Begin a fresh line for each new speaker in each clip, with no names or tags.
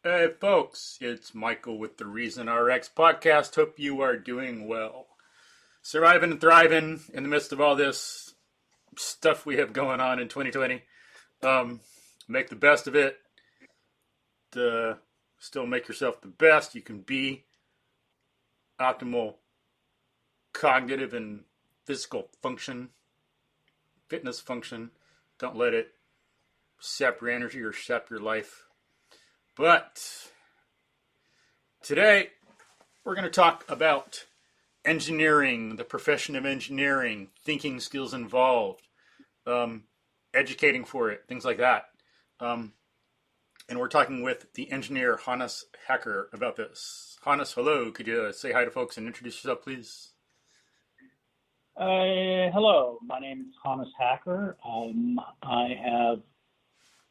Hey folks, it's Michael with the Reason RX podcast. Hope you are doing well. Surviving and thriving in the midst of all this stuff we have going on in 2020. Make the best of it. Still make yourself the best you can be. Optimal cognitive and physical function, fitness function. Don't let it sap your energy or sap your life. But today we're going to talk about engineering, the profession of engineering, thinking skills involved, educating for it, things like that. And we're talking with the engineer Hannes Hacker about this. Hannes, hello. Could you say hi to folks and introduce yourself, please?
Hello, my name is Hannes Hacker. I have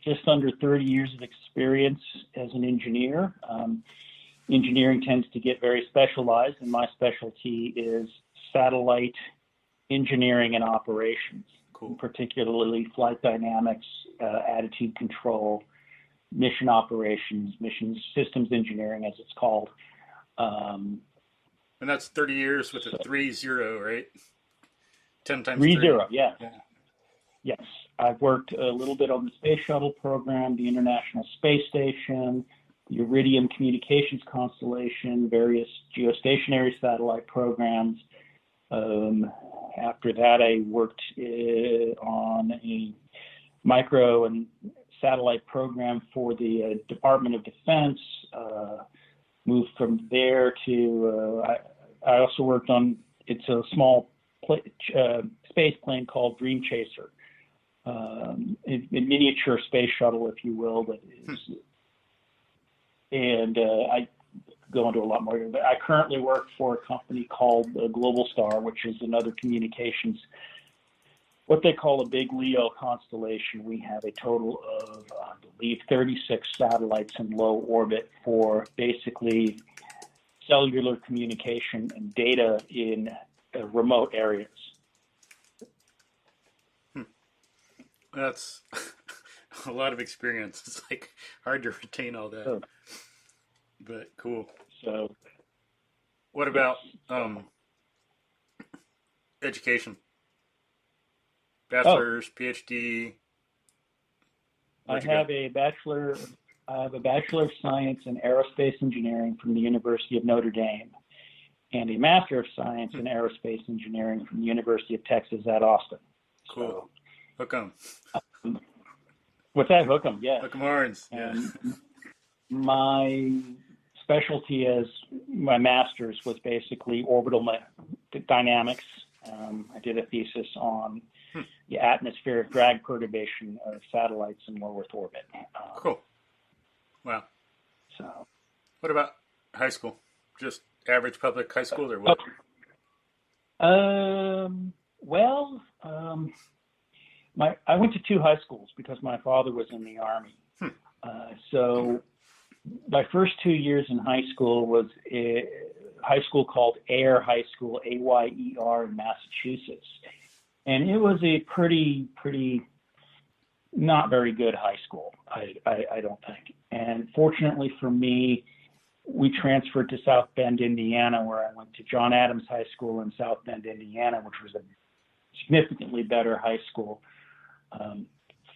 just under 30 years of experience as an engineer. Engineering tends to get very specialized, and my specialty is satellite engineering and operations,
Cool.
particularly flight dynamics, attitude control, mission operations, mission systems engineering, as it's called.
And that's 30 years with a 3-0, right? 10 times
3
3.
0, yeah. Yes, I've worked a little bit on the Space Shuttle program, the International Space Station, the Iridium communications constellation, various geostationary satellite programs. After that, I worked on a micro and satellite program for the Department of Defense. Moved from there to, I also worked on, it's a small space plane called Dream Chaser. A miniature space shuttle, if you will, that is, and I go into a lot more. But I currently work for a company called Globalstar, which is another communications, what they call a big LEO constellation. We have a total of, I believe, 36 satellites in low orbit for basically cellular communication and data in remote areas.
That's a lot of experience. It's like hard to retain all that.
Sure.
But cool.
So,
What about education? Bachelor's, PhD.
I have a bachelor of science in aerospace engineering from the University of Notre Dame, and a master of science in aerospace engineering from the University of Texas at Austin.
Cool.
So,
Hook 'em.
what's that? Hook 'em, yeah.
Hook 'em horns. Yeah.
And my specialty as my master's was basically orbital dynamics. I did a thesis on the atmospheric drag perturbation of satellites in low Earth orbit.
Cool. Wow.
So,
What about high school? Just average public high school or what?
well, I went to 2 high schools because my father was in the Army. So my first 2 years in high school was a high school called Ayer High School, Ayer, in Massachusetts. And it was a pretty not very good high school, I don't think. And fortunately for me, we transferred to South Bend, Indiana, where I went to John Adams High School in South Bend, Indiana, which was a significantly better high school.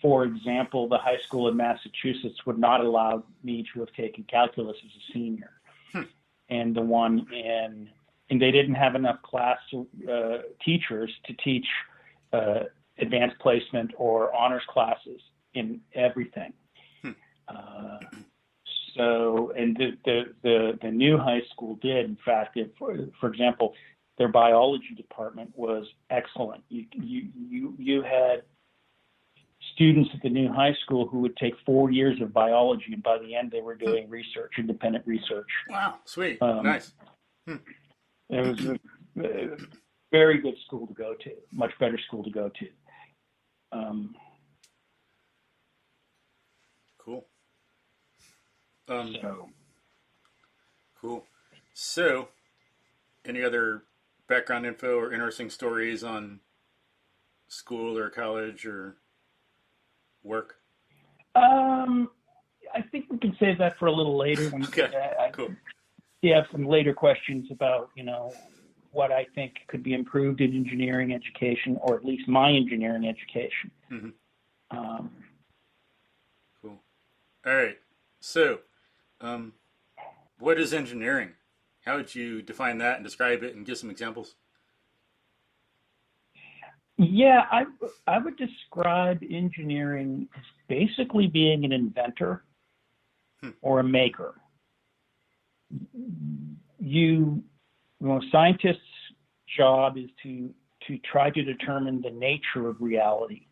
For example, the high school in Massachusetts would not allow me to have taken calculus as a senior. And the one and they didn't have enough teachers to teach advanced placement or honors classes in everything. So, and the new high school did, in fact, for example, their biology department was excellent. You had students at the new high school who would take 4 years of biology, and by the end they were doing research, independent research.
Wow, sweet, nice.
It was a very good school to go to, much better school to go to.
Cool.
So,
Cool. So, any other background info or interesting stories on school or college or work?
I think we can save that for a little later. When,
Okay, cool.
You have some later questions about, what I think could be improved in engineering education, or at least my engineering education.
Mm-hmm. Cool. All right. So, what is engineering? How would you define that and describe it and give some examples?
Yeah, I would describe engineering as basically being an inventor or a maker. Scientists' job is to try to determine the nature of reality.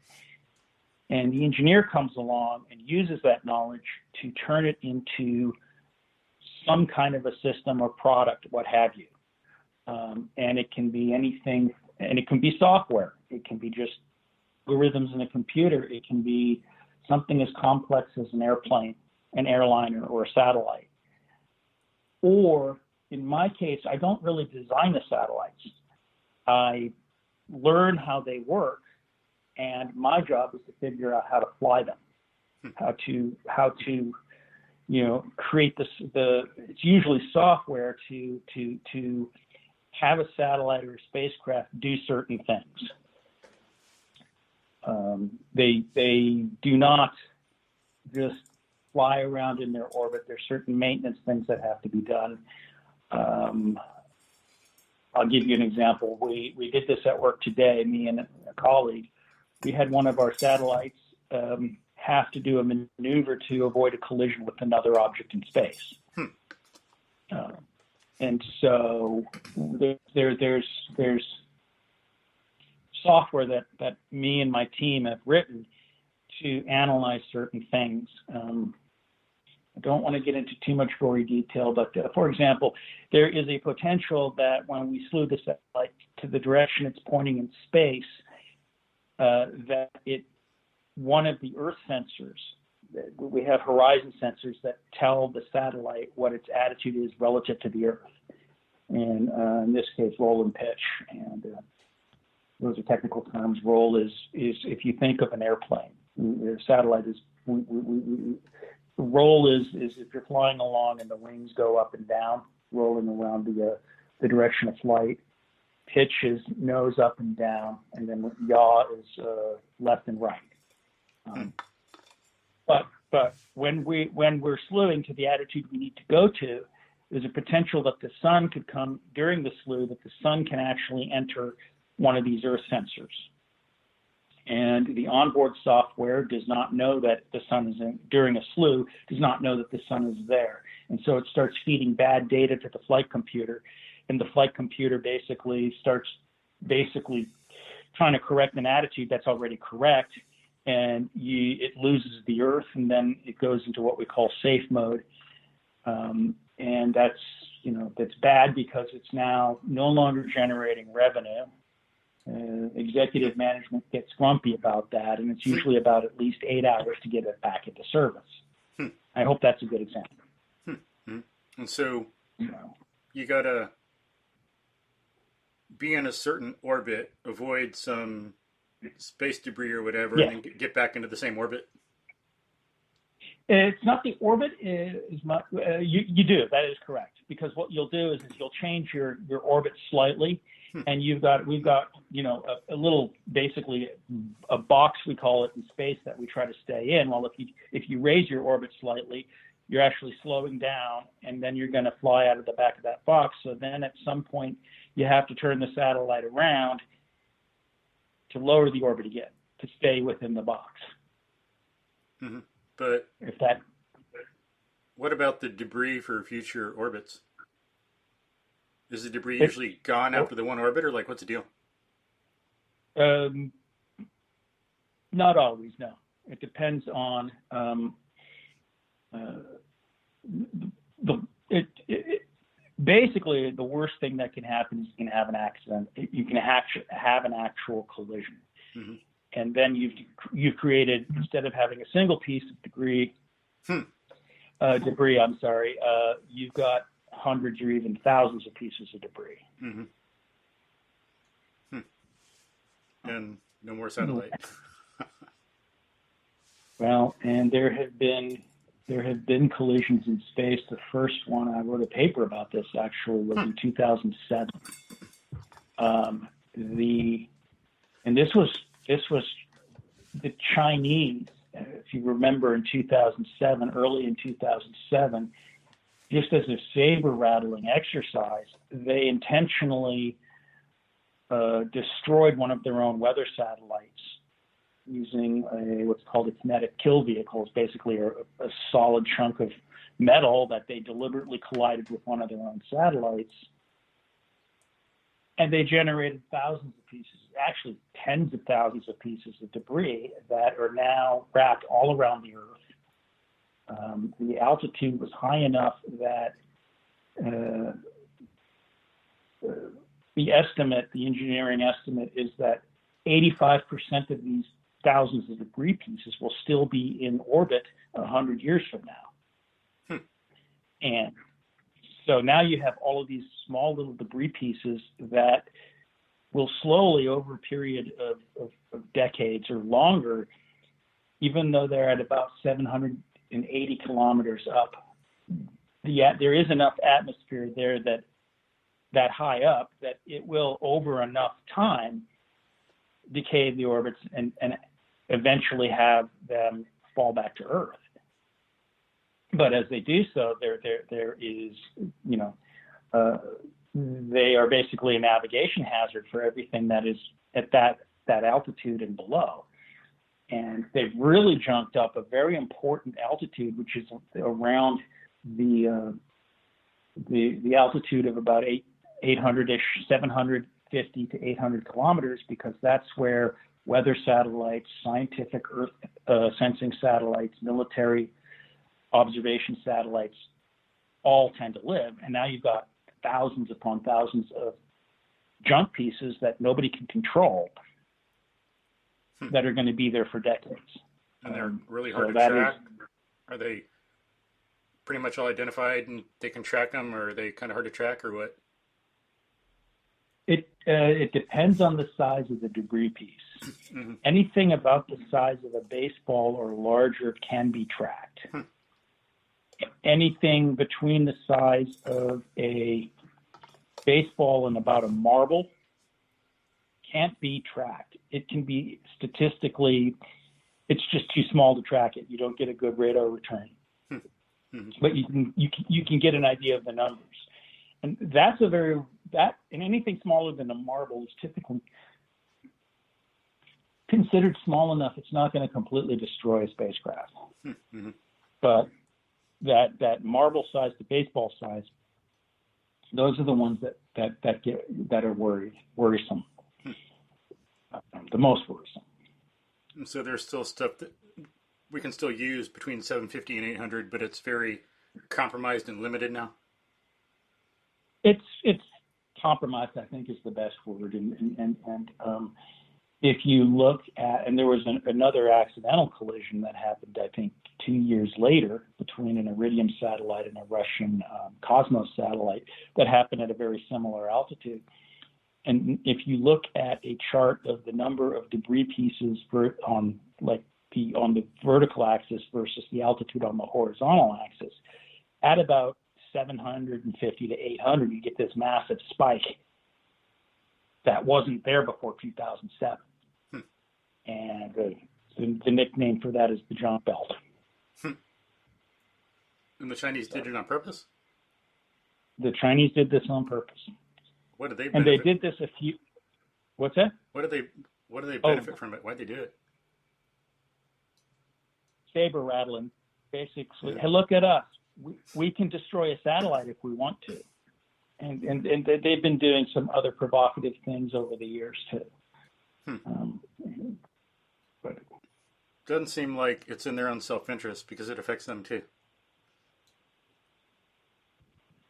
And the engineer comes along and uses that knowledge to turn it into some kind of a system or product, what have you. And it can be anything, and it can be software. It can be just algorithms in a computer. It can be something as complex as an airplane, an airliner, or a satellite. Or in my case, I don't really design the satellites. I learn how they work, and my job is to figure out how to fly them, how to create it's usually software to have a satellite or a spacecraft do certain things. They do not just fly around in their orbit. There's certain maintenance things that have to be done. I'll give you an example. We did this at work today, me and a colleague. We had one of our satellites have to do a maneuver to avoid a collision with another object in space. And so there's software that me and my team have written to analyze certain things. I don't want to get into too much gory detail, but for example, there is a potential that when we slew the satellite to the direction it's pointing in space, that one of the Earth sensors, we have horizon sensors that tell the satellite what its attitude is relative to the Earth. And in this case, roll and pitch. And those are technical terms. Roll is if you think of an airplane. The satellite is, roll is if you're flying along and the wings go up and down, rolling around the direction of flight. Pitch is nose up and down, and then yaw is left and right. But when we're slewing to the attitude we need to go to, there's a potential that the sun could come during the slew, that the sun can actually enter one of these Earth sensors. And the onboard software does not know that the sun is in, during a slew, does not know that the sun is there. And so it starts feeding bad data to the flight computer. And the flight computer starts trying to correct an attitude that's already correct. And it loses the Earth, and then it goes into what we call safe mode. And that's bad because it's now no longer generating revenue. Executive management gets grumpy about that, and it's usually about at least 8 hours to get it back into service. I hope that's a good example.
And so you got to be in a certain orbit, avoid some space debris or whatever, and then get back into the same orbit?
It's not the orbit. You do. That is correct. Because what you'll do is you'll change your orbit slightly, and we've got a little, basically a box, we call it in space, that we try to stay in. Well, if you raise your orbit slightly, you're actually slowing down, and then you're going to fly out of the back of that box. So then at some point you have to turn the satellite around to lower the orbit again to stay within the box.
Mm-hmm. But what about the debris for future orbits? Is the debris usually gone after the one orbit, or what's the deal?
Not always, no. It depends on basically the worst thing that can happen is you can have an accident. You can have an actual collision. Mm-hmm. And then you've created, instead of having a single piece of debris, you've got hundreds or even thousands of pieces of debris.
Mm-hmm. And no more satellite.
Well, and there have been there have been collisions in space. The first one, I wrote a paper about this actually, was in 2007. And this was the Chinese, if you remember, in 2007, early in 2007, just as a saber rattling exercise, they intentionally destroyed one of their own weather satellites using what's called a kinetic kill vehicle. It's basically a solid chunk of metal that they deliberately collided with one of their own satellites. And they generated thousands of pieces, actually tens of thousands of pieces of debris that are now wrapped all around the Earth. The altitude was high enough that the engineering estimate is that 85% of these thousands of debris pieces will still be in orbit 100 years from now. And so now you have all of these small little debris pieces that will slowly, over a period of decades or longer, even though they're at about 780 kilometers up, there is enough atmosphere there that high up that it will, over enough time, decay the orbits and eventually have them fall back to Earth. But as they do so, there is, they are basically a navigation hazard for everything that is at that altitude and below. And they've really jumped up a very important altitude, which is around the altitude of about 800-ish, 750 to 800 kilometers, because that's where weather satellites, scientific Earth sensing satellites, military observation satellites all tend to live. And now you've got thousands upon thousands of junk pieces that nobody can control that are going to be there for decades.
And they're really hard to track. Are they pretty much all identified and they can track them, or are they kind of hard to track, or what?
It depends on the size of the debris piece. Mm-hmm. Anything about the size of a baseball or larger can be tracked. Anything between the size of a baseball and about a marble can't be tracked. It can be statistically, it's just too small to track it. You don't get a good radar return. Mm-hmm. But you can get an idea of the numbers. And and anything smaller than a marble is typically considered small enough it's not going to completely destroy a spacecraft. Mm-hmm. But that marble size to baseball size, those are the ones that are worrisome. The most worrisome.
And so there's still stuff that we can still use between 750 and 800, but it's very compromised and limited now.
It's compromised, I think, is the best word. And if you look at, and there was another accidental collision that happened, I think, 2 years later between an Iridium satellite and a Russian Cosmos satellite that happened at a very similar altitude. And if you look at a chart of the number of debris pieces on the vertical axis versus the altitude on the horizontal axis, at about 750 to 800, you get this massive spike that wasn't there before 2007. And the nickname for that is the junk belt.
And the Chinese did it on purpose?
The Chinese did this on purpose.
What did they benefit?
And they did this what's that?
What do they benefit from it? Why'd they do it?
Saber rattling, basically. Yeah. Hey, look at us. We can destroy a satellite if we want to. And they've been doing some other provocative things over the years too. But
doesn't seem like it's in their own self-interest because it affects them too.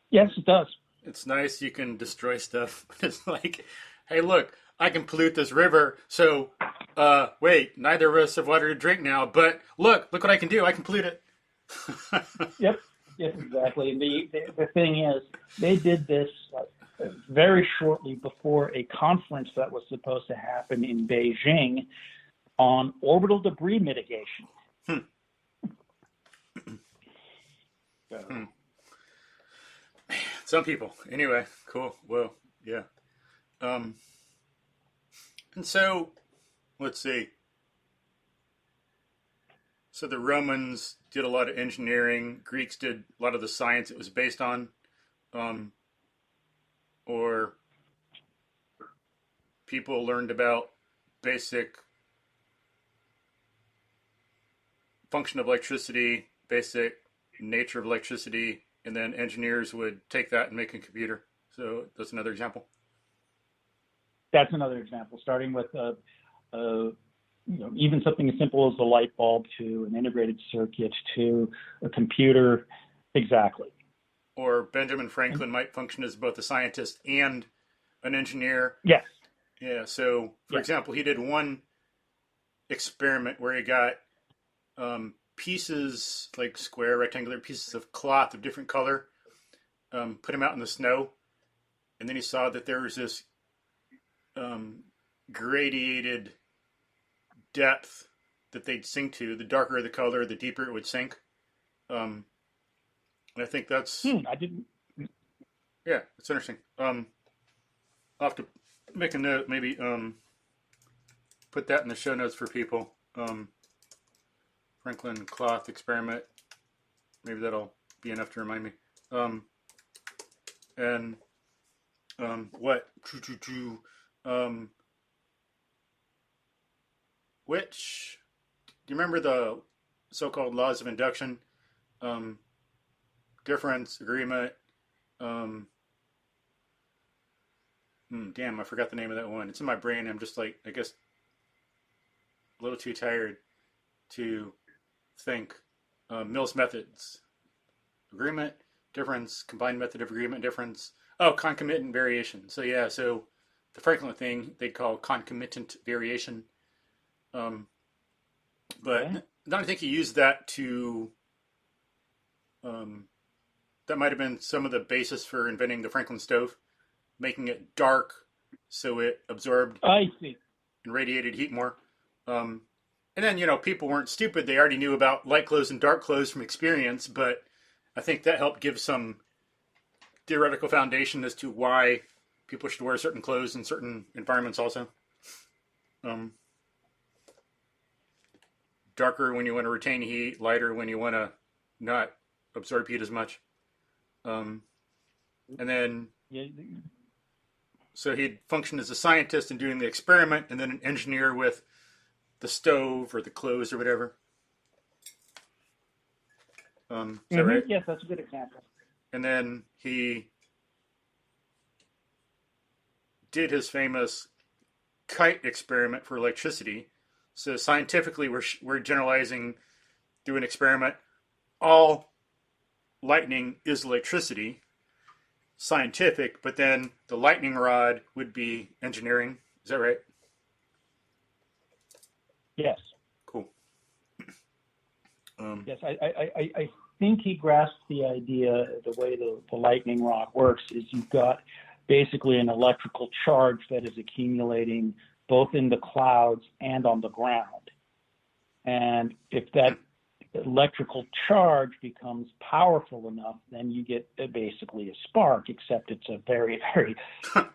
Yes, it does.
It's nice you can destroy stuff, but it's like, hey, look, I can pollute this river, so, wait, neither of us have water to drink now, but look what I can do. I can pollute it.
Yep, exactly. The thing is, they did this very shortly before a conference that was supposed to happen in Beijing on orbital debris mitigation. So,
Hmm. Some people. Anyway, cool. Well, yeah. Um, and so, let's see. So the Romans did a lot of engineering. Greeks did a lot of the science it was based on. Um, or people learned about basic function of electricity, basic nature of electricity, and then engineers would take that and make a computer. So that's another example.
that's another example, starting with even something as simple as a light bulb to an integrated circuit to a computer. Exactly.
Or Benjamin
And
Franklin might function as both a scientist and an engineer.
yes,
Yeah. So, for
yes,
example, he did one experiment where he got pieces, like square, rectangular pieces of cloth of different color, put them out in the snow, and then he saw that there was this um, gradiated depth that they'd sink to. The darker the color, the deeper it would sink. Um, and I think that's
I didn't.
yeah, it's interesting. I'll have to make a note, maybe put that in the show notes for people. Franklin cloth experiment. Maybe that'll be enough to remind me. And what? Um, which do you remember the so-called laws of induction? Um, difference, agreement. Um, damn, I forgot the name of that one. It's in my brain. I'm just like, I guess, a little too tired to think. Mills methods: agreement, difference, combined method of agreement, difference. Oh, concomitant variation. So yeah, so the Franklin thing they call concomitant variation. Um, but
Okay.
I don't think he used that to. Um, that might have been some of the basis for inventing the Franklin stove, making it dark so it absorbed
I see.
and radiated heat more. Um, and then, people weren't stupid. They already knew about light clothes and dark clothes from experience, but I think that helped give some theoretical foundation as to why people should wear certain clothes in certain environments also. Um, darker when you want to retain heat, lighter when you want to not absorb heat as much. Um, and then,
Yeah,
so he'd function as a scientist in doing the experiment, and then an engineer with the stove or the clothes or whatever. Is that right?
yes, that's a good example.
And then he did his famous kite experiment for electricity. So scientifically, we're generalizing through an experiment. All lightning is electricity, scientific, but then the lightning rod would be engineering. Is that right?
Yes,
Cool.
yes. I think he grasped the idea. The way the lightning rod works is you've got basically an electrical charge that is accumulating both in the clouds and on the ground. And if that electrical charge becomes powerful enough, then you get basically a spark, except it's a very, very,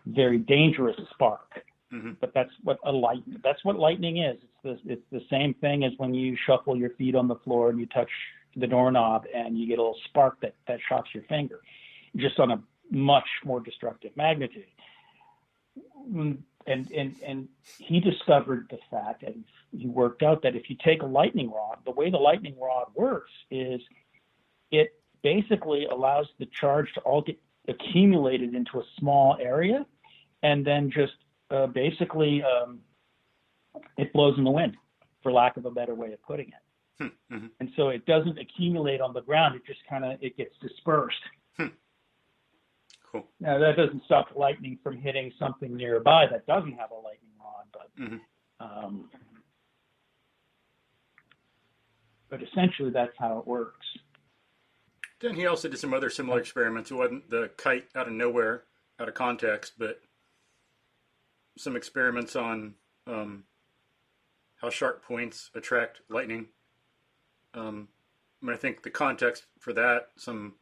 very dangerous spark.
Mm-hmm.
But that's what lightning is. It's the same thing as when you shuffle your feet on the floor and you touch the doorknob and you get a little spark that shocks your finger, just on a much more destructive magnitude. And he discovered the fact, and he worked out that if you take a lightning rod, the way the lightning rod works is it basically allows the charge to all get accumulated into a small area, and then just basically it blows in the wind, for lack of a better way of putting it.
Mm-hmm.
And so it doesn't accumulate on the ground; it just it gets dispersed.
Cool.
Now that doesn't stop lightning from hitting something nearby that doesn't have a lightning rod, but essentially that's how it works.
Then he also did some other similar experiments. It wasn't the kite out of nowhere, out of context, but some experiments on how sharp points attract lightning. I think the context for that, some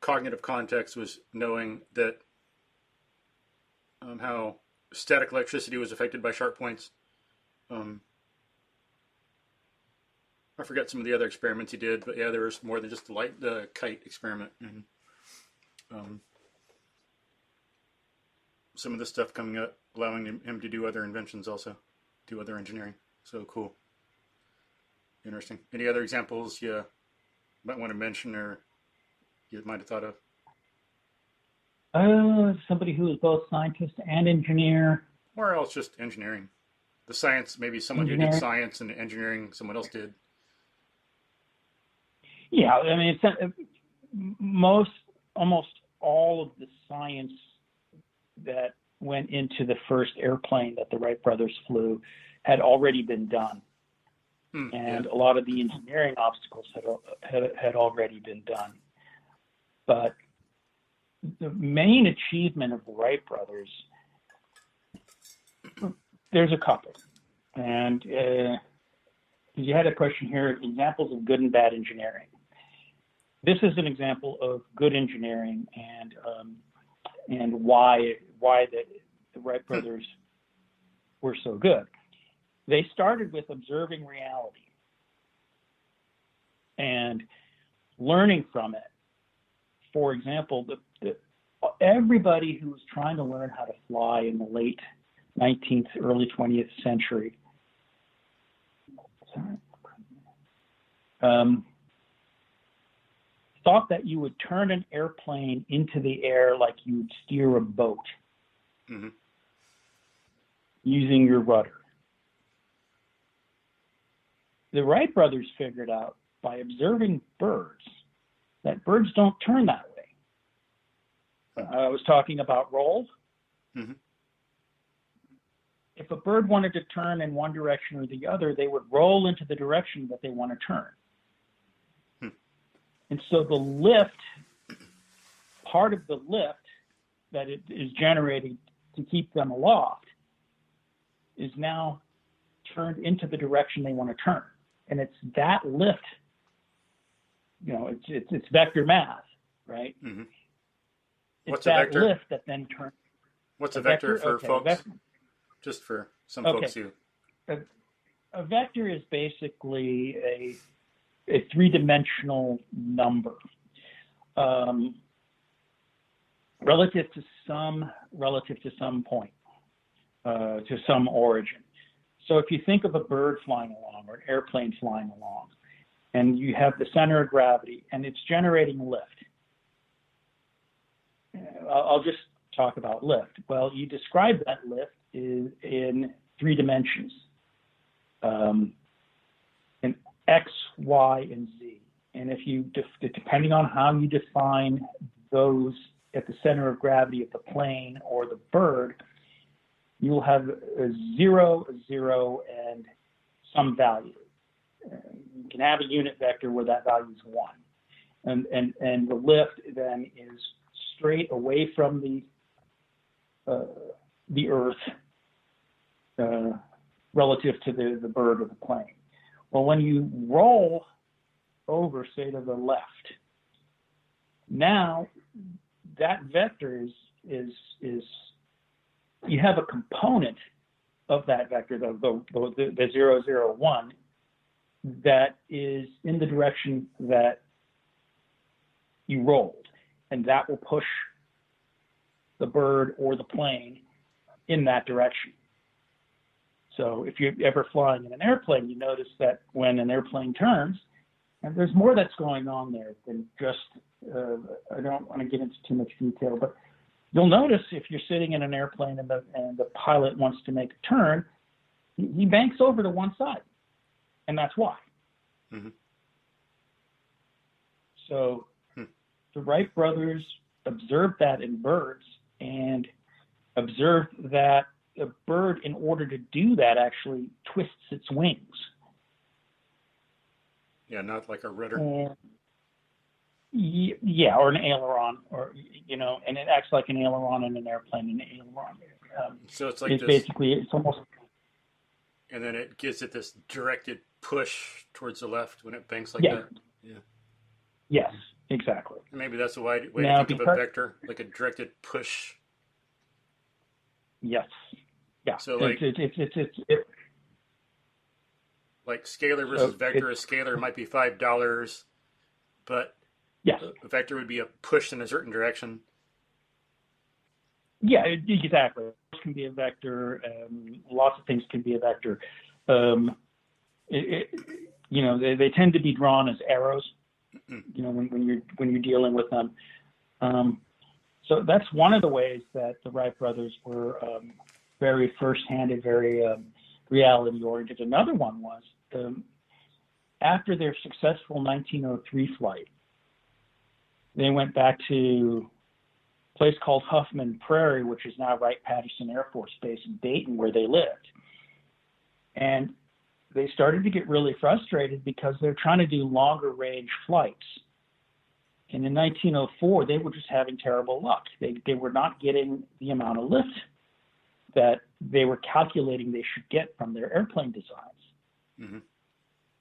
cognitive context, was knowing that how static electricity was affected by sharp points. I forget some of the other experiments he did, but yeah, there was more than just the kite experiment. And some of this stuff coming up, allowing him to do other inventions also, do other engineering. So cool. Interesting. Any other examples you might want to mention or you might have thought of?
Somebody who is both scientist and engineer.
Or else just engineering. The science, maybe someone who did science and engineering, someone else did.
Yeah, I mean, almost all of the science that went into the first airplane that the Wright brothers flew had already been done. And a lot of the engineering obstacles had already been done. But the main achievement of the Wright brothers, there's a couple. And you had a question here, examples of good and bad engineering. This is an example of good engineering and why the Wright brothers were so good. They started with observing reality and learning from it. For example, everybody who was trying to learn how to fly in the late 19th, early 20th century thought that you would turn an airplane into the air like you would steer a boat using your rudder. The Wright brothers figured out by observing birds that birds don't turn that way. I was talking about roll. If a bird wanted to turn in one direction or the other, they would roll into the direction that they want to turn. And so the lift, part of the lift that it is generating to keep them aloft is now turned into the direction they want to turn. And it's that lift, it's vector math, right? It's that vector? Lift that then turns.
What's a vector for folks? Just for some folks who...
A vector is basically a three-dimensional number relative to some point, to some origin. So if you think of a bird flying along or an airplane flying along, and you have the center of gravity and it's generating lift. I'll just talk about lift. Well, you describe that lift in three dimensions. In X, Y, and Z. And if you, depending on how you define those at the center of gravity of the plane or the bird, you'll have a zero, and some value. You can have a unit vector where that value is 1. And the lift then is straight away from the Earth relative to the bird or the plane. Well, when you roll over, say, to the left, now that vector is you have a component of that vector, the 0, 0, 1, that is in the direction that you rolled, and that will push the bird or the plane in that direction. So if you're ever flying in an airplane, you notice that when an airplane turns, and there's more that's going on there than just, I don't want to get into too much detail, but you'll notice if you're sitting in an airplane and the pilot wants to make a turn, he banks over to one side, and that's why. So the Wright brothers observed that in birds and observed that the bird, in order to do that, actually twists its wings.
Yeah, not like a rudder.
Yeah, or an aileron, or and it acts like an aileron in an airplane. An aileron.
So it's like
it's almost.
And then it gives it this directed push towards the left when it banks like that. Yeah.
Yes, exactly.
Maybe that's the way to
Now,
think of a vector, like a directed push.
yes, yeah.
So like scalar versus vector. A scalar might be $5, but
yes,
a vector would be a push in a certain direction.
yeah, exactly. It can be a vector. Lots of things can be a vector. Um, they tend to be drawn as arrows. When you're dealing with them. So that's one of the ways that the Wright brothers were very first-handed, very reality-oriented. Another one was after their successful 1903 flight, they went back to a place called Huffman Prairie, which is now Wright-Patterson Air Force Base in Dayton, where they lived. And they started to get really frustrated because they're trying to do longer range flights. And in 1904, they were just having terrible luck. They were not getting the amount of lift that they were calculating they should get from their airplane designs.
Mm-hmm.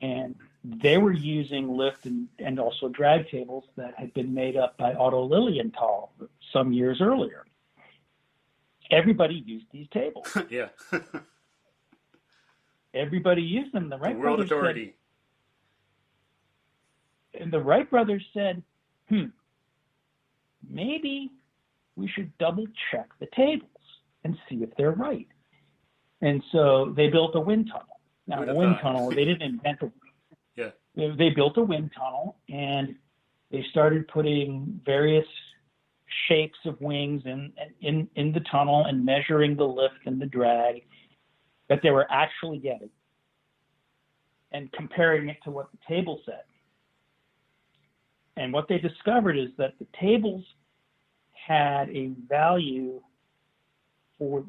And they were using lift and also drag tables that had been made up by Otto Lilienthal some years earlier. Everybody used these tables.
Yeah.
Everybody used them. The Wright
world
brothers
authority.
And the Wright brothers said, maybe we should double check the tables and see if they're right. And so they built a wind tunnel. Now, a wind tunnel, they didn't invent it.
Yeah.
They built a wind tunnel, and they started putting various shapes of wings in the tunnel and measuring the lift and the drag that they were actually getting and comparing it to what the table said. And what they discovered is that the tables had a value for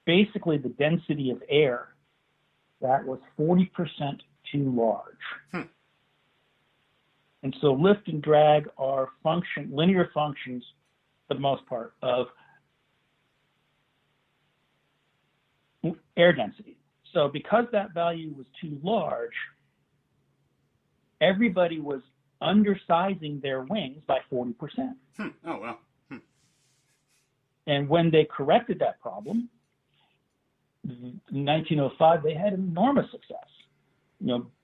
basically the density of air that was 40% too large. And so lift and drag are linear functions, for the most part, of air density. So because that value was too large, everybody was undersizing their wings by 40%.
Oh, wow.
And when they corrected that problem, in 1905, they had enormous success.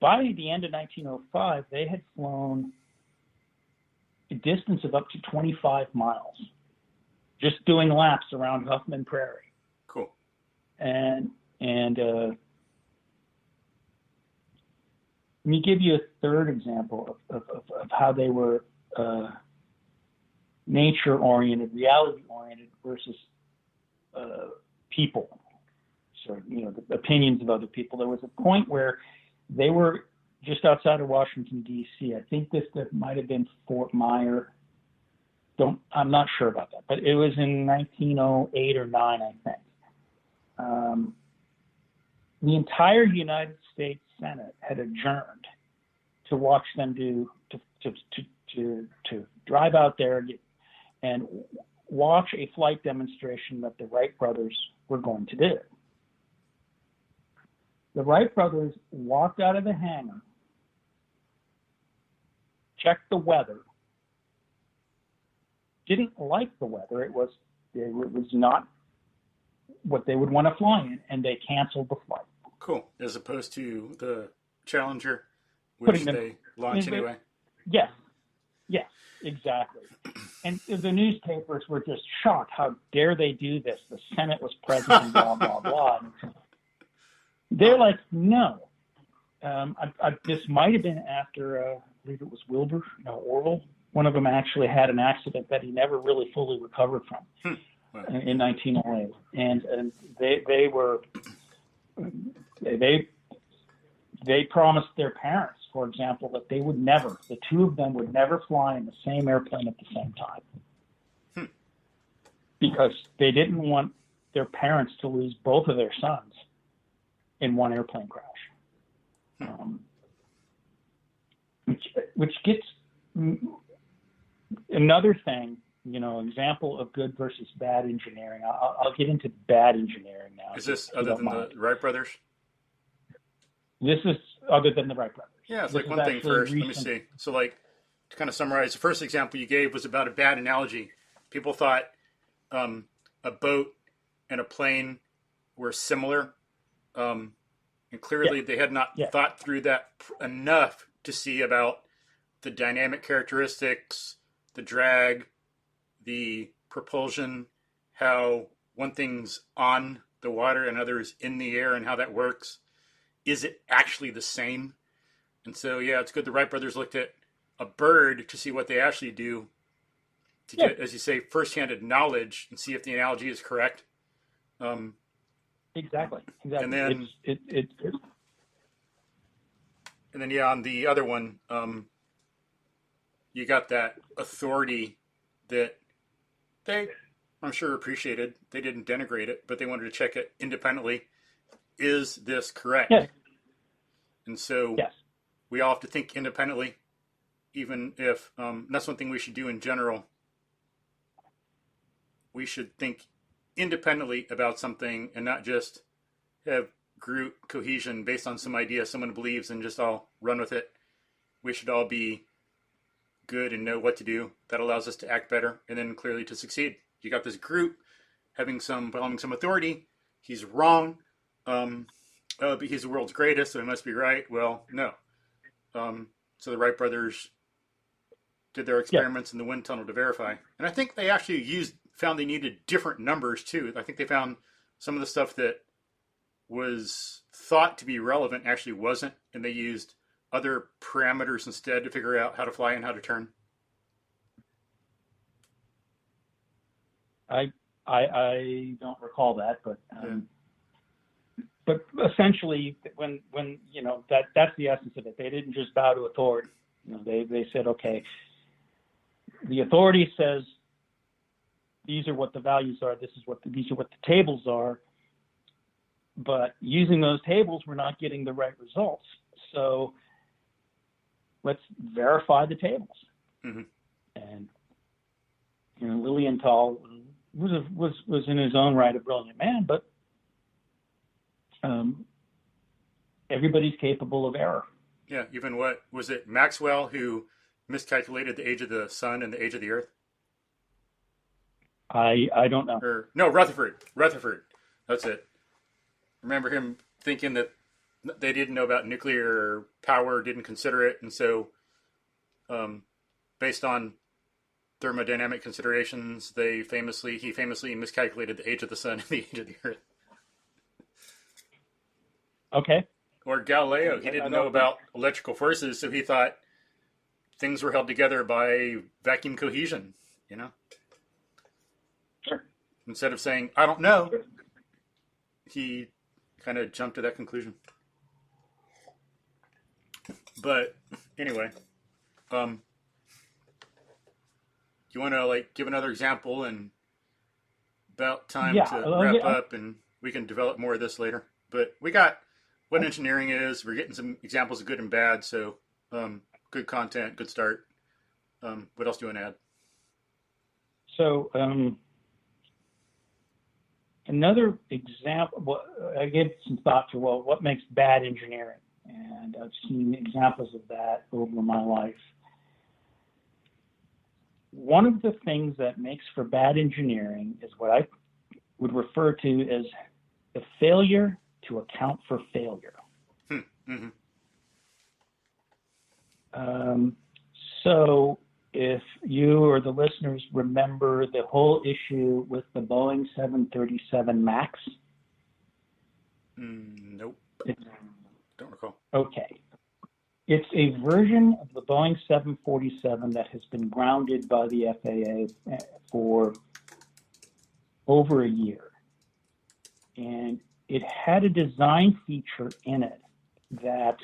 By the end of 1905, they had flown a distance of up to 25 miles, just doing laps around Huffman Prairie.
Cool.
And let me give you a third example of how they were nature-oriented, reality-oriented versus people. So, the opinions of other people. There was a point where they were just outside of Washington, D.C. I think that might have been Fort Myer. I'm not sure about that, but it was in 1908 or 9, I think. The entire United States Senate had adjourned to watch them to drive out there and watch a flight demonstration that the Wright brothers were going to do. The Wright brothers walked out of the hangar, checked the weather, didn't like the weather. It was not what they would want to fly in, and they canceled the flight.
Cool. As opposed to the Challenger, which they launched anyway.
Yes, exactly. And the newspapers were just shocked. How dare they do this? The Senate was present and blah, blah, blah. They're like, no. This might have been after, I believe it was Orville. One of them actually had an accident that he never really fully recovered from in 1908. And they promised their parents, for example, that the two of them would never fly in the same airplane at the same time. Because they didn't want their parents to lose both of their sons in one airplane crash. Which gets another thing, example of good versus bad engineering. I'll get into bad engineering now.
Is this other than the Wright brothers?
This is other than the Wright brothers.
Yeah, it's
This
like
is
one thing
actually
first. Let me
recent.
see. So, like, to kind of summarize, the first example you gave was about a bad analogy. People thought a boat and a plane were similar, and
Yeah,
clearly they had not
yeah,
thought through that enough to see about the dynamic characteristics, the drag, the propulsion, how one thing's on the water and others in the air, and how that works. Is it actually the same? And so, yeah, it's good the Wright brothers looked at a bird to see what they actually do to
yeah.
get, as you say, first-handed knowledge and see if the analogy is correct. Um,
Exactly,
and
exactly.
then,
It's
and then, yeah, on the other one, you got that authority that they, I'm sure, appreciated. They didn't denigrate it, but they wanted to check it independently. Is this correct?
yes,
And so
yes,
we all have to think independently, even if that's one thing we should do in general. We should think independently about something and not just have group cohesion based on some idea someone believes and just all run with it. We should all be good and know what to do. That allows us to act better and then clearly to succeed. You got this group having some authority. He's wrong. Oh, but he's the world's greatest, so he must be right. Well, no. So the Wright brothers did their
yes.
experiments in the wind tunnel to verify, and I think they actually found they needed different numbers too. I think they found some of the stuff that was thought to be relevant actually wasn't, and they used other parameters instead to figure out how to fly and how to turn.
I don't recall that,
Yeah.
but essentially, when that's the essence of it. They didn't just bow to authority. They said, okay, the authority says these are what the values are. These are what the tables are. But using those tables, we're not getting the right results. So let's verify the tables.
Mm-hmm.
And Lilienthal was in his own right a brilliant man, but everybody's capable of error.
Yeah, even what was it, Maxwell, who miscalculated the age of the sun and the age of the earth?
I don't know.
Or no, Rutherford. Rutherford. That's it. Remember him thinking that they didn't know about nuclear power, didn't consider it, and so, based on thermodynamic considerations, he famously miscalculated the age of the sun and the age of the earth.
Okay.
Or Galileo, he didn't know about electrical forces, so he thought things were held together by vacuum cohesion, you know?
Sure.
Instead of saying, I don't know, he kind of jumped to that conclusion. But anyway, you want to give another example, and about time to wrap up, and we can develop more of this later. But we got what engineering is. We're getting some examples of good and bad. So good content, good start. What else do you want to add?
So another example, I gave some thought to, what makes bad engineering? And I've seen examples of that over my life. One of the things that makes for bad engineering is what I would refer to as the failure to account for failure.
Mm-hmm.
So if you or the listeners remember the whole issue with the Boeing 737 MAX?
Nope. Don't recall.
Okay. It's a version of the Boeing 747 that has been grounded by the FAA for over a year. And it had a design feature in it that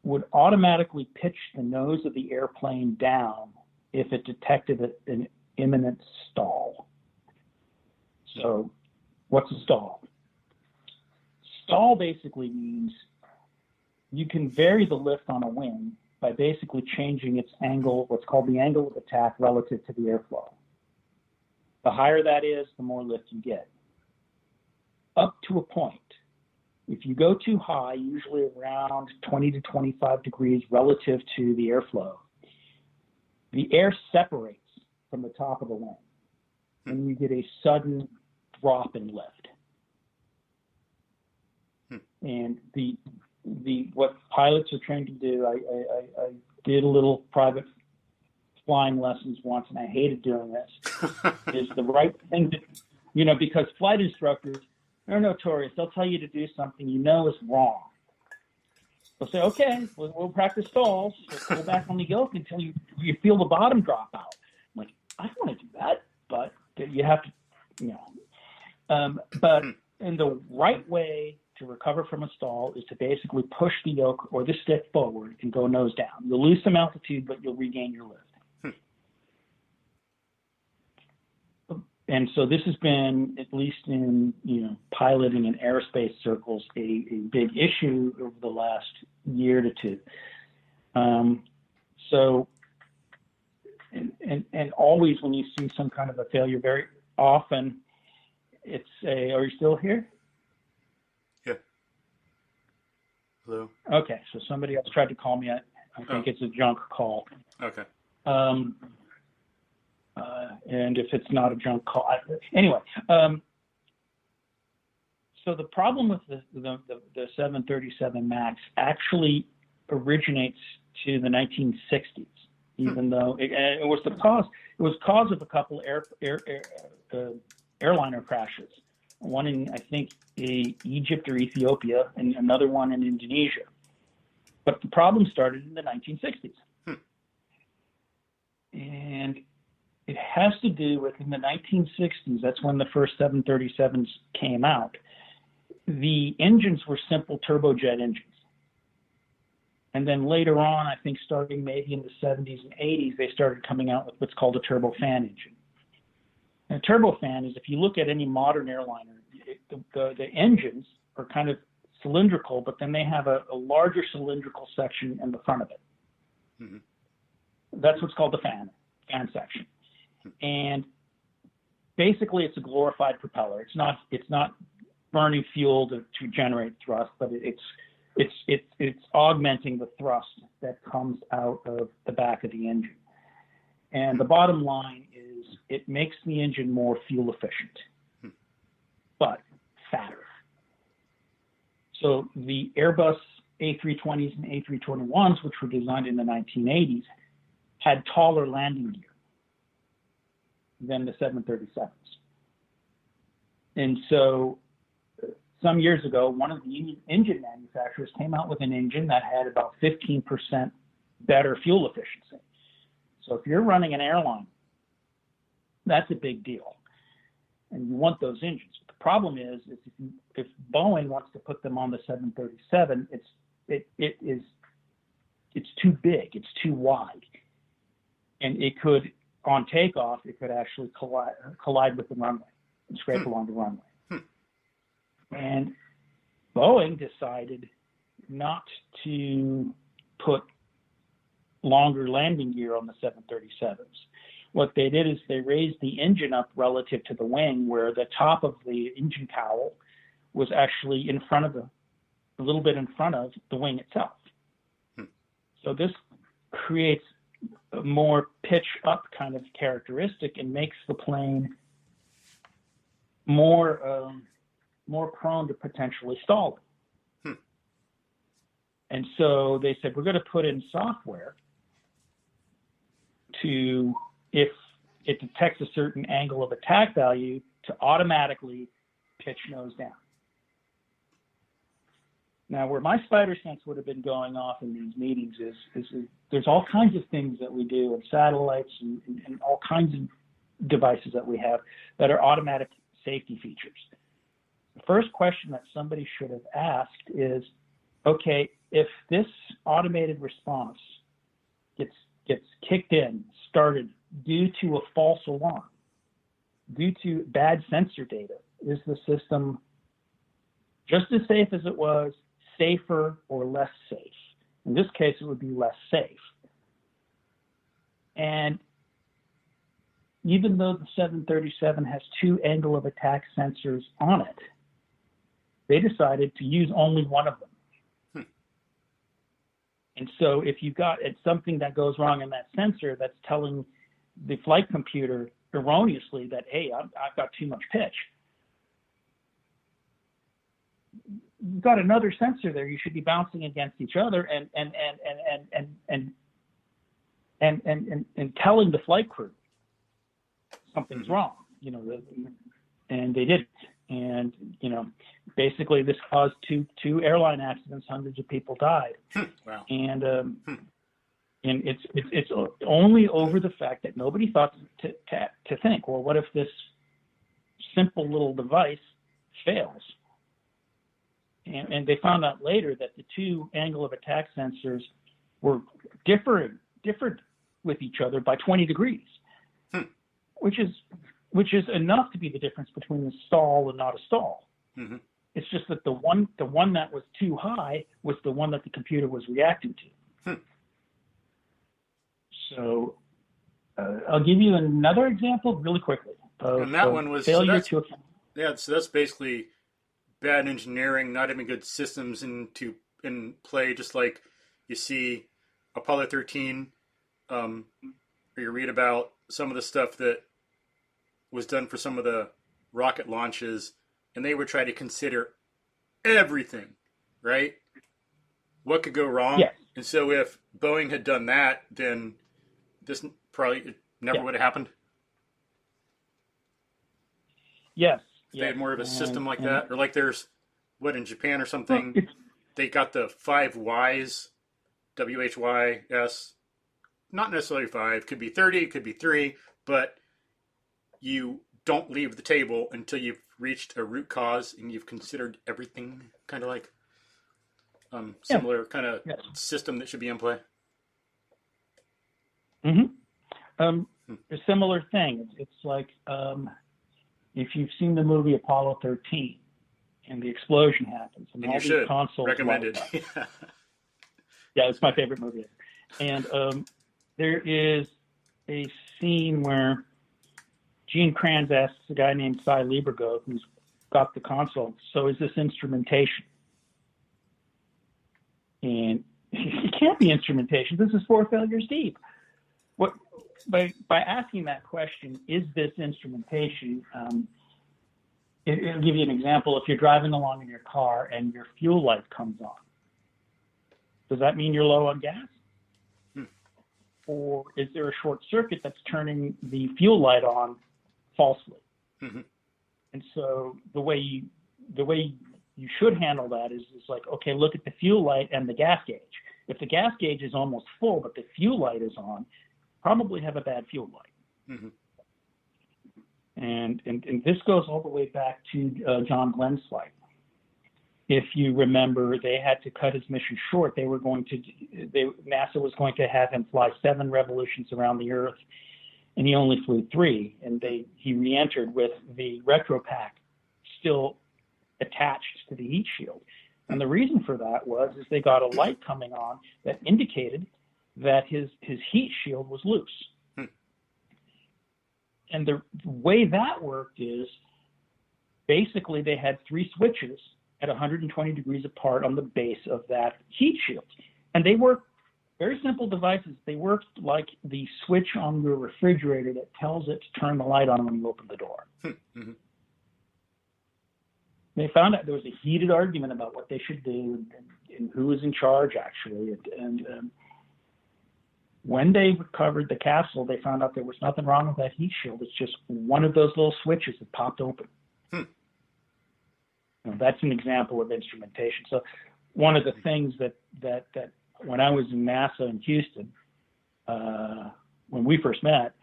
would automatically pitch the nose of the airplane down if it detected an imminent stall. So what's a stall? Stall basically means you can vary the lift on a wing by basically changing its angle, what's called the angle of attack relative to the airflow. The higher that is, the more lift you get. Up to a point. If you go too high, usually around 20 to 25 degrees relative to the airflow, the air separates from the top of the wing, and you get a sudden drop in lift. And what pilots are trained to do, I did a little private flying lessons once, and I hated doing this, is the right thing to, because flight instructors, they're notorious. They'll tell you to do something you know is wrong. They'll say, okay, we'll practice stalls. We'll go back on the yoke until you feel the bottom drop out. I'm like, I don't want to do that, but you have to, but in the right way to recover from a stall is to basically push the yoke or the stick forward and go nose down. You'll lose some altitude, but you'll regain your lift. And so this has been, at least in piloting and aerospace circles, a big issue over the last year to two. And always when you see some kind of a failure, very often it's are you still here?
Yeah. Hello.
Okay, so somebody else tried to call me. I think it's a junk call.
Okay.
And if it's not a junk call, anyway. So the problem with the 737 MAX actually originates to the 1960s, even though it was the cause. It was cause of a couple airliner crashes. One in, I think, Egypt or Ethiopia, and another one in Indonesia. But the problem started in the 1960s. And it has to do with, in the 1960s, that's when the first 737s came out. The engines were simple turbojet engines. And then later on, I think starting maybe in the 70s and 80s, they started coming out with what's called a turbofan engine. And a turbofan is, if you look at any modern airliner, the engines are kind of cylindrical, but then they have a larger cylindrical section in the front of it. That's what's called the fan section. And basically it's a glorified propeller. It's not burning fuel to generate thrust, but it's augmenting the thrust that comes out of the back of the engine. And the bottom line is it makes the engine more fuel efficient, but fatter. So the Airbus A320s and A321s, which were designed in the 1980s, had taller landing gear than the 737s. And so some years ago, one of the engine manufacturers came out with an engine that had about 15% better fuel efficiency. So if you're running an airline, that's a big deal. And you want those engines. But the problem is if Boeing wants to put them on the 737, it's too big, it's too wide. And it could, on takeoff, it could actually collide with the runway and scrape along the runway. And Boeing decided not to put longer landing gear on the 737s. What they did is they raised the engine up relative to the wing, where the top of the engine cowl was actually in front of a little bit in front of the wing itself. So this creates a more pitch up kind of characteristic and makes the plane more prone to potentially stalling. And so they said, we're going to put in software to, if it detects a certain angle of attack value, to automatically pitch nose down. Now, where my spider sense would have been going off in these meetings is there's all kinds of things that we do, and satellites and all kinds of devices that we have that are automatic safety features. The first question that somebody should have asked is, okay, if this automated response gets kicked in, started due to a false alarm, due to bad sensor data, is the system just as safe as it was, safer, or less safe? In this case, it would be less safe. And even though the 737 has two angle of attack sensors on it, they decided to use only one of them. And so if you've got something that goes wrong in that sensor that's telling the flight computer erroneously that, hey, I've got too much pitch, you've got another sensor there. You should be bouncing against each other and telling the flight crew something's wrong, and they didn't. And, basically this caused two airline accidents. Hundreds of people died.
Wow.
And it's only over the fact that nobody thought to think, well, what if this simple little device fails? And they found out later that the two angle of attack sensors were differed with each other by 20 degrees, which is enough to be the difference between a stall and not a stall. Mm-hmm. It's just that the one that was too high was the one that the computer was reacting to. So I'll give you another example really quickly.
And that one was
failure
so that's basically bad engineering, not having good systems in play, just like you see Apollo 13, or you read about some of the stuff that was done for some of the rocket launches, and they would try to consider everything, right? What could go wrong?
Yes.
And so if Boeing had done that, then this probably never would have happened.
Yes.
They had more of a system like that, or like there's in Japan or something, they got the 5 Ys, WHYS, not necessarily 5, could be 30, could be 3, but you don't leave the table until you've reached a root cause and you've considered everything, kind of like similar kind of system that should be in play.
Mm-hmm. A similar thing. It's like if you've seen the movie Apollo 13 and the explosion happens and all these consoles
recommended.
Yeah, it's my favorite movie. And there is a scene where Gene Kranz asks a guy named Cy Liebergo, who's got the console, so is this instrumentation? And it can't be instrumentation. This is 4 failures deep. By asking that question, is this instrumentation? It'll give you an example. If you're driving along in your car and your fuel light comes on, does that mean you're low on gas? Or is there a short circuit that's turning the fuel light on falsely? Mm-hmm. And so the way you should handle that is like, okay, look at the fuel light and the gas gauge. If the gas gauge is almost full, but the fuel light is on, probably have a bad fuel light. Mm-hmm. And this goes all the way back to John Glenn's flight. If you remember, they had to cut his mission short. NASA was going to have him fly 7 revolutions around the Earth, and he only flew 3. And he re-entered with the retro pack still attached to the heat shield. And the reason for that was they got a light coming on that indicated that his heat shield was loose. And the way that worked is basically they had 3 switches at 120 degrees apart on the base of that heat shield. And they worked very simple devices. They worked like the switch on your refrigerator that tells it to turn the light on when you open the door. Mm-hmm. They found out there was a heated argument about what they should do and who was in charge, actually. And when they recovered the capsule, they found out there was nothing wrong with that heat shield. It's just one of those little switches that popped open. That's an example of instrumentation. So one of the things that when I was in NASA in Houston, when we first met,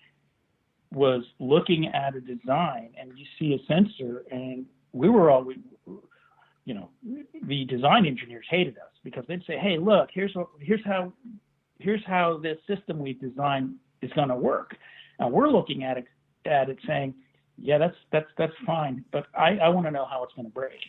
was looking at a design, and you see a sensor, and we were all, the design engineers hated us because they'd say, "Hey, look, here's how this system we've designed is going to work," and we're looking at it saying, "Yeah, that's fine, but I want to know how it's going to break."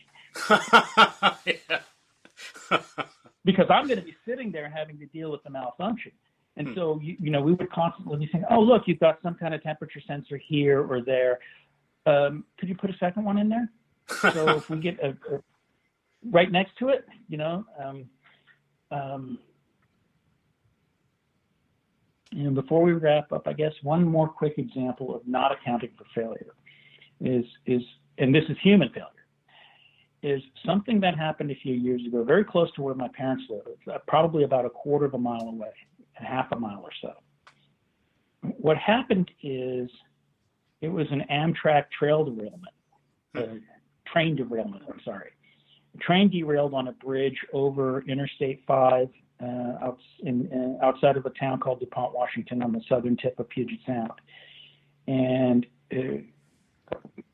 Because I'm going to be sitting there having to deal with the malfunction. And so, we would constantly be saying, "Oh, look, you've got some kind of temperature sensor here or there. Could you put a second one in there?" So if we get right next to it, and before we wrap up, I guess one more quick example of not accounting for failure is, and this is human failure, is something that happened a few years ago, very close to where my parents live, probably about a quarter of a mile away, half a mile or so. What happened is it was an Amtrak train derailment. A train derailed on a bridge over Interstate 5 outside of a town called DuPont, Washington, on the southern tip of Puget Sound. And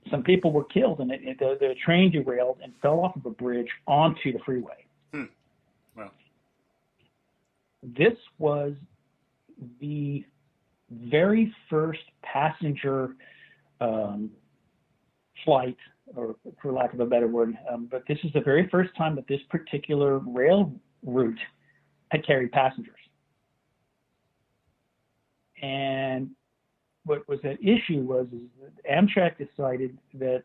some people were killed, and the train derailed and fell off of a bridge onto the freeway.
Wow.
This was the very first passenger flight, or for lack of a better word, but this is the very first time that this particular rail route had carried passengers. And what was at issue was Amtrak decided that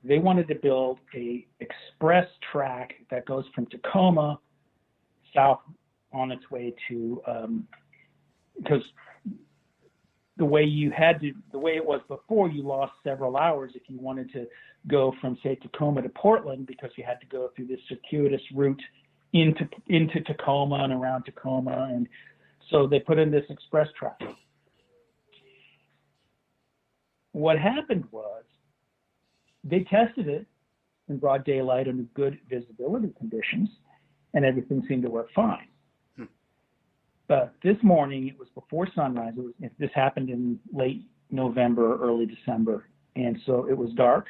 they wanted to build a express track that goes from Tacoma south on its way to, because the way it was before, you lost several hours if you wanted to go from, say, Tacoma to Portland, because you had to go through this circuitous route into Tacoma and around Tacoma. And so they put in this express track. What happened was they tested it in broad daylight under good visibility conditions, and everything seemed to work fine. But this morning, it was before sunrise. This happened in late November, early December, and so it was dark.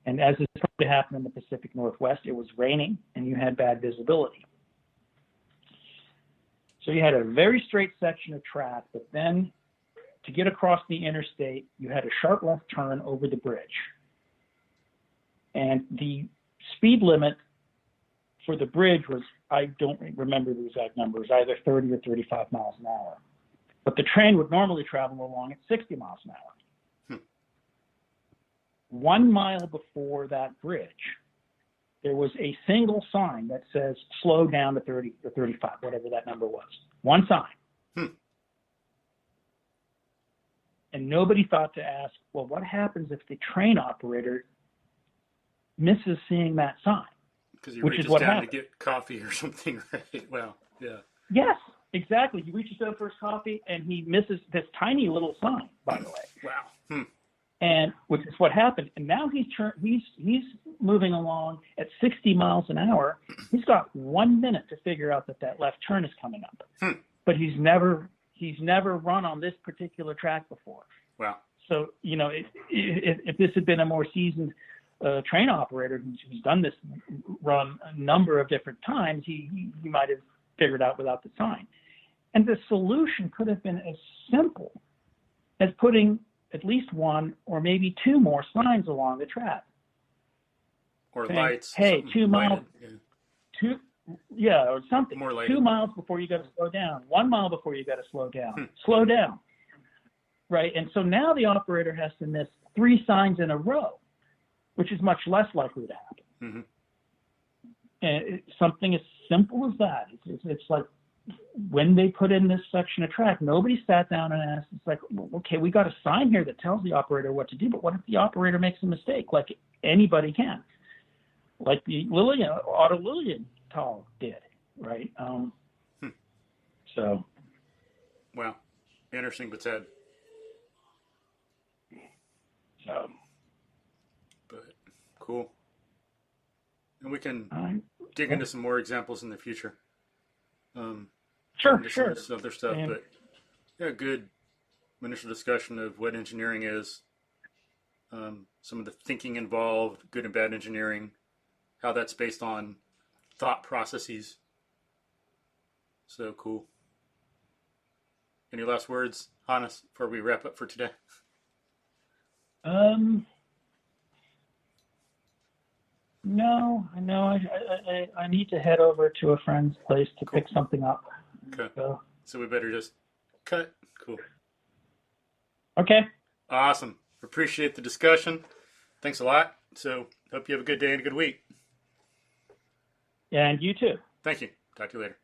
And as is probably happened in the Pacific Northwest, it was raining, and you had bad visibility. So you had a very straight section of track, but then to get across the interstate, you had a sharp left turn over the bridge. And the speed limit for the bridge was, I don't remember the exact numbers, either 30 or 35 miles an hour. But the train would normally travel along at 60 miles an hour. 1 mile before that bridge, there was a single sign that says slow down to 30 or 35, whatever that number was. One sign. And nobody thought to ask, well, what happens if the train operator misses seeing that sign?
Because he reaches down to get coffee or something, right? Well, yeah.
Yes, exactly. He reaches down for his coffee, and he misses this tiny little sign, by the way.
Wow.
And which is what happened. And now he's moving along at 60 miles an hour. He's got 1 minute to figure out that left turn is coming up. But he's never run on this particular track before.
Wow.
So, if this had been a more seasoned train operator who's done this run a number of different times, he might have figured out without the sign. And the solution could have been as simple as putting at least one or maybe two more signs along the track.
Or
saying,
lights.
Hey, 2 miles, or something.
More
2 miles before you got to slow down. 1 mile before you got to slow down. Slow down. Right? And so now the operator has to miss 3 signs in a row, which is much less likely to happen. And something as simple as that. It's like when they put in this section of track, nobody sat down and asked, it's like, well, okay, we got a sign here that tells the operator what to do, but what if the operator makes a mistake, like anybody can? Like the Otto Lilienthal did, right? So.
Wow. Interesting but sad.
So.
But cool. And we can dig into some more examples in the future.
Sure.
Some other stuff, but yeah, good initial discussion of what engineering is, some of the thinking involved, good and bad engineering, how that's based on thought processes. So cool. Any last words, Hannes, before we wrap up for today?
No, I need to head over to a friend's place to pick something up.
Okay. So we better just cut. Cool.
Okay.
Awesome. Appreciate the discussion. Thanks a lot. So hope you have a good day and a good week.
And you too.
Thank you. Talk to you later.